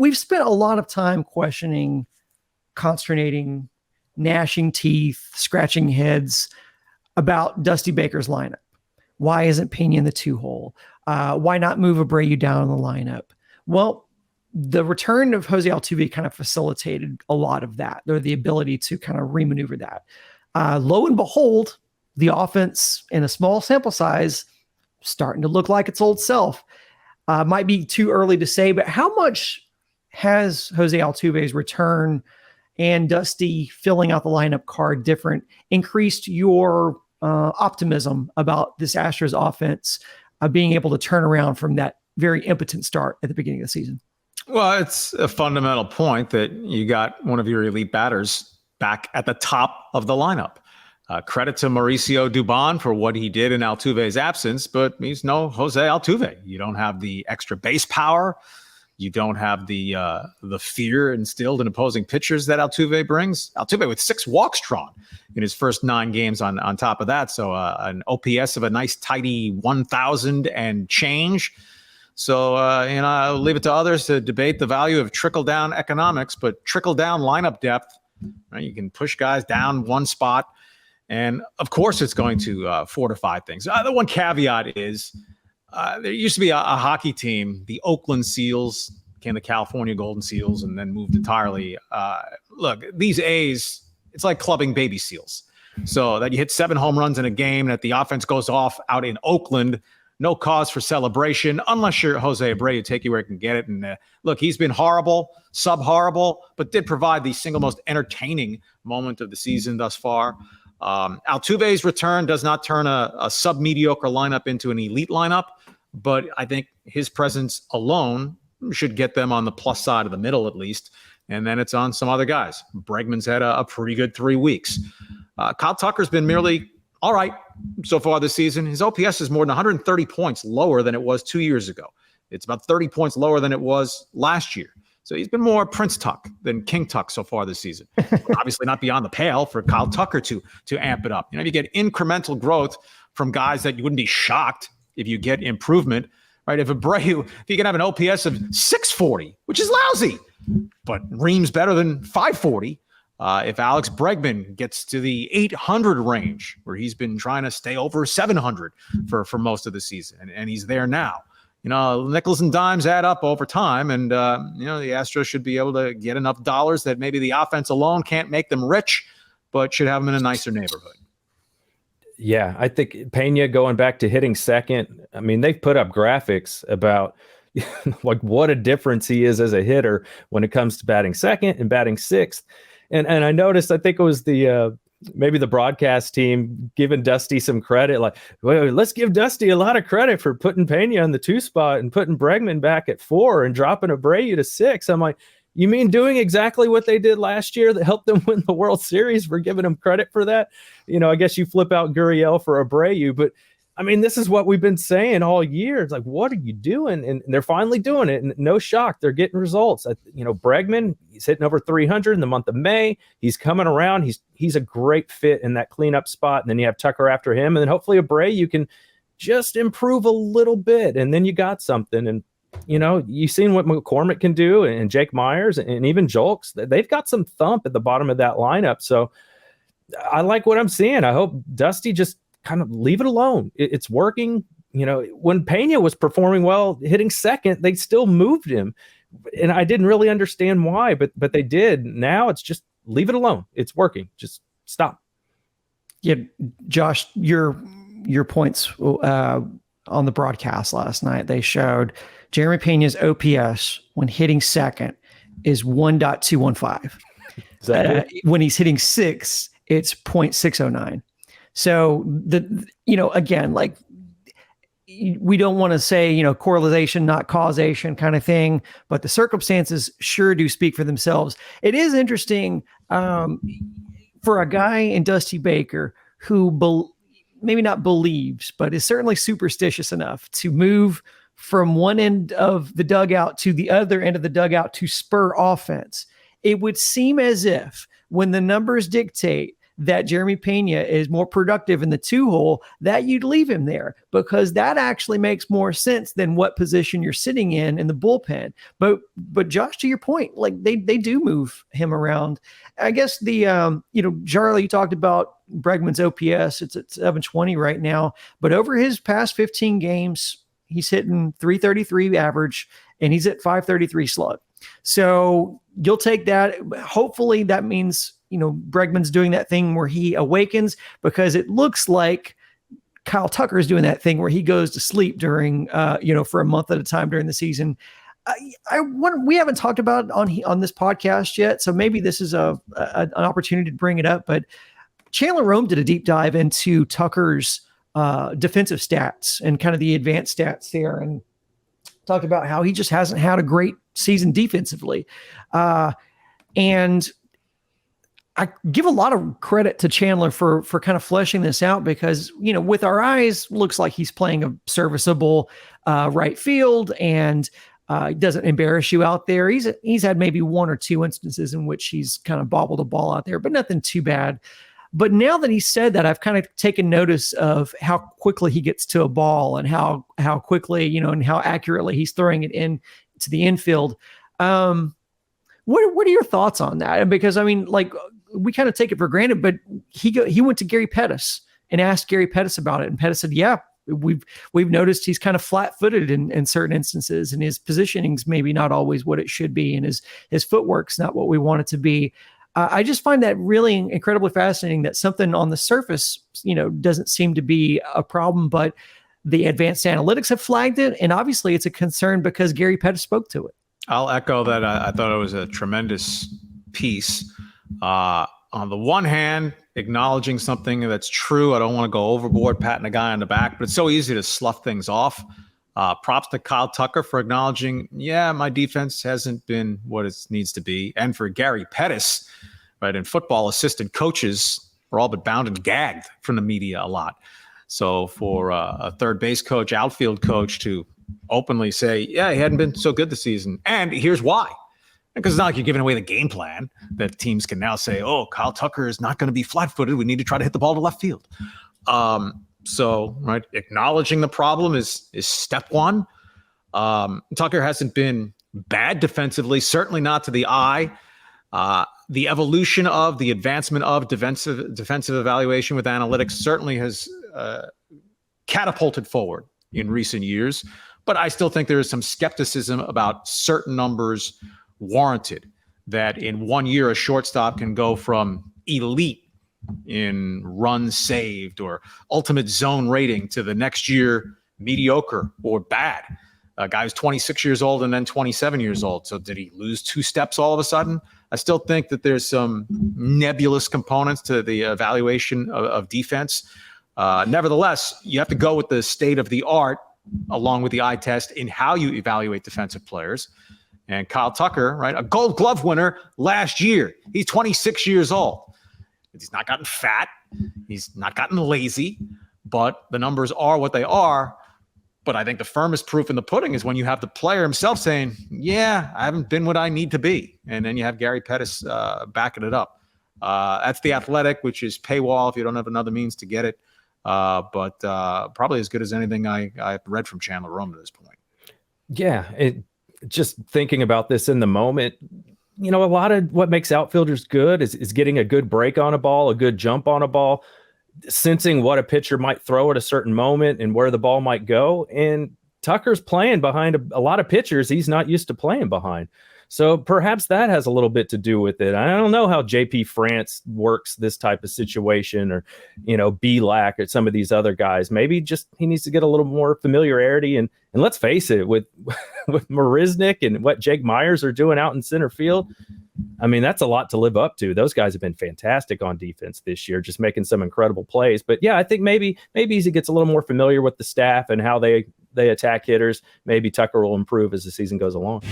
we've spent a lot of time questioning, consternating, gnashing teeth, scratching heads about Dusty Baker's lineup. Why isn't Pena in the 2-hole? Why not move Abreu down in the lineup? Well, the return of Jose Altuve kind of facilitated a lot of that, or the ability to kind of remaneuver that. Lo and behold, the offense in a small sample size starting to look like its old self. Might be too early to say, but how much has Jose Altuve's return and Dusty filling out the lineup card increased your optimism about this Astros offense being able to turn around from that very impotent start at the beginning of the season? Well, it's a fundamental point that you got one of your elite batters back at the top of the lineup. Credit to Mauricio Dubon for what he did in Altuve's absence, but he's no Jose Altuve. You don't have the extra base power. You don't have the fear instilled in opposing pitchers that Altuve brings. Altuve with 6 walks drawn in his first 9 games on top of that. So an OPS of a nice tidy 1,000 and change. So, I'll leave it to others to debate the value of trickle-down economics, but trickle-down lineup depth, right? You can push guys down one spot. And, of course, it's going to fortify things. The one caveat is there used to be a hockey team, the Oakland Seals, became the California Golden Seals, and then moved entirely. Look, these A's, it's like clubbing baby seals. So that you hit 7 home runs in a game, that the offense goes off out in Oakland, no cause for celebration, unless you're Jose Abreu, take you where you can get it. And look, he's been horrible, sub-horrible, but did provide the single most entertaining moment of the season thus far. Altuve's return does not turn a sub-mediocre lineup into an elite lineup, but I think his presence alone should get them on the plus side of the middle at least, and then it's on some other guys. Bregman's had a pretty good 3 weeks. Kyle Tucker's been merely all right so far this season. His OPS is more than 130 points lower than it was 2 years ago. It's about 30 points lower than it was last year. So he's been more Prince Tuck than King Tuck so far this season. Obviously not beyond the pale for Kyle Tucker to amp it up. You get incremental growth from guys that you wouldn't be shocked if you get improvement, right? If you can have an OPS of 640, which is lousy, but Ream's better than 540. If Alex Bregman gets to the 800 range, where he's been trying to stay over 700 for most of the season, and he's there now. Nickels and dimes add up over time, and the Astros should be able to get enough dollars that maybe the offense alone can't make them rich, but should have them in a nicer neighborhood. Yeah, I think Pena going back to hitting second, I mean, they've put up graphics about like what a difference he is as a hitter when it comes to batting second and batting sixth. And I noticed, I think it was maybe the broadcast team giving Dusty some credit. Like, well, let's give Dusty a lot of credit for putting Pena in the 2 spot and putting Bregman back at 4 and dropping Abreu to 6. I'm like, you mean doing exactly what they did last year that helped them win the World Series? For giving them credit for that. I guess you flip out Gurriel for Abreu, but I mean, this is what we've been saying all year. It's like, what are you doing? And they're finally doing it. And no shock, they're getting results. Bregman, he's hitting over 300 in the month of May. He's coming around. He's a great fit in that cleanup spot. And then you have Tucker after him. And then hopefully Abreu can just improve a little bit. And then you got something. And, you've seen what McCormick can do, and Jake Myers and even Jolks. They've got some thump at the bottom of that lineup. So I like what I'm seeing. I hope Dusty just kind of leave it alone. It's working. When Pena was performing well, hitting second, they still moved him. And I didn't really understand why, but they did. Now it's just leave it alone. It's working. Just stop. Yeah, Josh, your points on the broadcast last night, they showed Jeremy Pena's OPS when hitting second is 1.215. When he's hitting 6, it's 0.609. So again, like, we don't want to say, correlation, not causation kind of thing, but the circumstances sure do speak for themselves. It is interesting for a guy in Dusty Baker who maybe not believes, but is certainly superstitious enough to move from one end of the dugout to the other end of the dugout to spur offense. It would seem as if when the numbers dictate that Jeremy Pena is more productive in the 2-hole, that you'd leave him there, because that actually makes more sense than what position you're sitting in the bullpen. But Josh, to your point, like they do move him around. I guess Charlie, you talked about Bregman's OPS. It's at 720 right now, but over his past 15 games, he's hitting 333 average and he's at 533 slug. So you'll take that. Hopefully that means, Bregman's doing that thing where he awakens, because it looks like Kyle Tucker is doing that thing where he goes to sleep during, for a month at a time during the season. We haven't talked about it on this podcast yet, so maybe this is an opportunity to bring it up. But Chandler Rome did a deep dive into Tucker's defensive stats and kind of the advanced stats there, and talked about how he just hasn't had a great season defensively. And I give a lot of credit to Chandler for kind of fleshing this out, because, with our eyes, looks like he's playing a serviceable right field, and doesn't embarrass you out there. He's had maybe one or two instances in which he's kind of bobbled a ball out there, but nothing too bad. But now that he said that, I've kind of taken notice of how quickly he gets to a ball, and how quickly, and how accurately he's throwing it in to the infield. What are your thoughts on that? Because we kind of take it for granted, but he went to Gary Pettis and asked Gary Pettis about it, and Pettis said, "Yeah, we've noticed he's kind of flat-footed in certain instances, and his positioning's maybe not always what it should be, and his footwork's not what we want it to be." I just find that really incredibly fascinating, that something on the surface, doesn't seem to be a problem, but the advanced analytics have flagged it, and obviously it's a concern because Gary Pettis spoke to it. I'll echo that. I thought it was a tremendous piece. On the one hand, acknowledging something that's true. I don't want to go overboard patting a guy on the back, but it's so easy to slough things off. Props to Kyle Tucker for acknowledging, my defense hasn't been what it needs to be. And for Gary Pettis, right, and football assistant coaches are all but bound and gagged from the media a lot. So for a third base coach, outfield coach to openly say, he hadn't been so good this season, and here's why. Because it's not like you're giving away the game plan that teams can now say, Kyle Tucker is not going to be flat-footed. We need to try to hit the ball to left field. So, right, acknowledging the problem is step one. Tucker hasn't been bad defensively, certainly not to the eye. The evolution of the advancement of defensive evaluation with analytics certainly has catapulted forward in recent years. But I still think there is some skepticism about certain numbers warranted, that in 1 year a shortstop can go from elite in runs saved or ultimate zone rating to the next year mediocre or bad. A guy who's 26 years old and then 27 years old. So did he lose 2 steps all of a sudden? I still think that there's some nebulous components to the evaluation of defense. Nevertheless, you have to go with the state of the art along with the eye test in how you evaluate defensive players. And Kyle Tucker, right, a Gold Glove winner last year. He's 26 years old. He's not gotten fat. He's not gotten lazy, but the numbers are what they are. But I think the firmest proof in the pudding is when you have the player himself saying, I haven't been what I need to be. And then you have Gary Pettis backing it up. That's The Athletic, which is paywall if you don't have another means to get it. But probably as good as anything I've read from Chandler Rome to this point. Yeah, just thinking about this in the moment, a lot of what makes outfielders good is getting a good break on a ball, a good jump on a ball, sensing what a pitcher might throw at a certain moment and where the ball might go. And Tucker's playing behind a lot of pitchers he's not used to playing behind. So perhaps that has a little bit to do with it. I don't know how JP France works this type of situation, or, Belak or some of these other guys. Maybe just he needs to get a little more familiarity. And let's face it, with Marisnick and what Jake Myers are doing out in center field, I mean, that's a lot to live up to. Those guys have been fantastic on defense this year, just making some incredible plays. But yeah, I think maybe as he gets a little more familiar with the staff and how they attack hitters, maybe Tucker will improve as the season goes along.